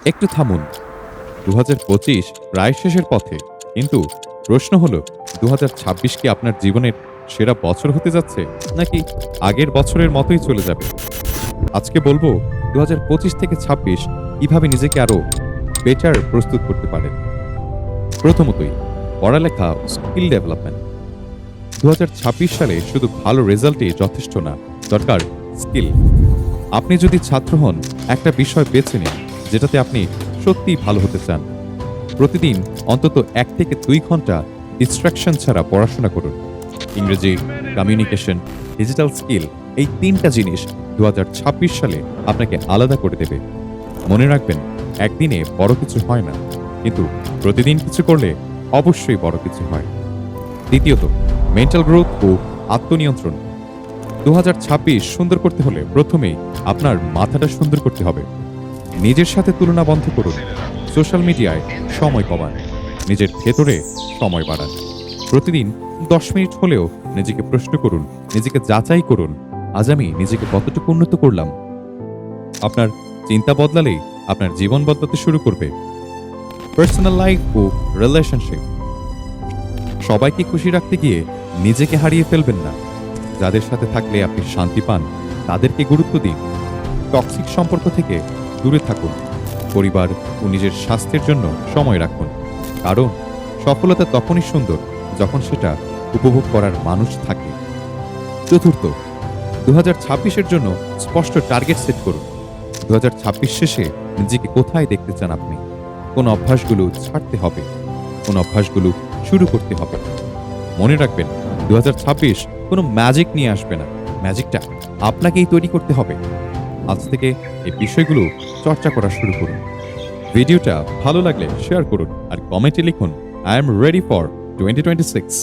একটু থামুন। ২০২৫ প্রায় শেষের পথে, কিন্তু প্রশ্ন হলো ২০২৬ কি আপনার জীবনের সেরা বছর হতে যাচ্ছে, নাকি আগের বছরের মতোই চলে যাবে? আজকে বলবো ২০২৫ থেকে ২৬ কিভাবে নিজেকে আরো বেটার প্রস্তুত করতে পারেন। প্রথমতই পড়ালেখা ও স্কিল ডেভেলপমেন্ট। ২০২৬ সালে শুধু ভালো রেজাল্টই যথেষ্ট না, দরকার স্কিল। আপনি যদি ছাত্র হন, একটা বিষয় বেছে নিন যেটাতে আপনি সত্যিই ভালো হতে চান। প্রতিদিন অন্তত ১ থেকে ২ ঘন্টা ডিস্ট্রাকশন ছাড়া পড়াশোনা করুন। ইংরেজি, কমিউনিকেশন, ডিজিটাল স্কিল, এই ৩টা জিনিস ২০২৬ সালে আপনাকে আলাদা করে দেবে। মনে রাখবেন, একদিনে বড় কিছু হয় না, কিন্তু প্রতিদিন কিছু করলে অবশ্যই বড় কিছু হয়। দ্বিতীয়ত, মেন্টাল গ্রোথ ও আত্মনিয়ন্ত্রণ। ২০২৬ সুন্দর করতে হলে প্রথমেই আপনার মাথাটা সুন্দর করতে হবে। নিজের সাথে তুলনা বন্ধ করুন। সোশ্যাল মিডিয়ায় সময় কমান, নিজের ভেতরে সময় বাড়ান। প্রতিদিন ১০ মিনিট হলেও নিজেকে প্রশ্ন করুন, নিজেকে যাচাই করুন, আজ আমি নিজেকে কতটুকু উন্নত করলাম। আপনার চিন্তা বদলালেই আপনার জীবন বদলাতে শুরু করবে। পার্সোনাল লাইফ ও রিলেশনশিপ। সবাইকে খুশি রাখতে গিয়ে নিজেকে হারিয়ে ফেলবেন না। যাদের সাথে থাকলে আপনি শান্তি পান, তাদেরকে গুরুত্ব দিন। টক্সিক সম্পর্ক থেকে দূরে থাকুন। পরিবার ও নিজের স্বাস্থ্যের জন্য সময় রাখুন, কারণ সফলতা তখনই সুন্দর যখন সেটা উপভোগ করার মানুষ থাকে। চতুর্থ, ২০২৬-এর জন্য স্পষ্ট টার্গেট সেট করুন। ২০২৬ শেষে নিজেকে কোথায় দেখতে চান আপনি? কোন অভ্যাসগুলো ছাড়তে হবে, কোন অভ্যাসগুলো শুরু করতে হবে। মনে রাখবেন, ২০২৬ কোনো ম্যাজিক নিয়ে আসবে না, ম্যাজিকটা আপনাকেই তৈরি করতে হবে। আজ থেকে এই বিষয়গুলো চর্চা করা শুরু করুন। ভিডিওটা ভালো লাগলে শেয়ার করুন আর কমেন্টে লিখুন, আই এম রেডি ফর 2026।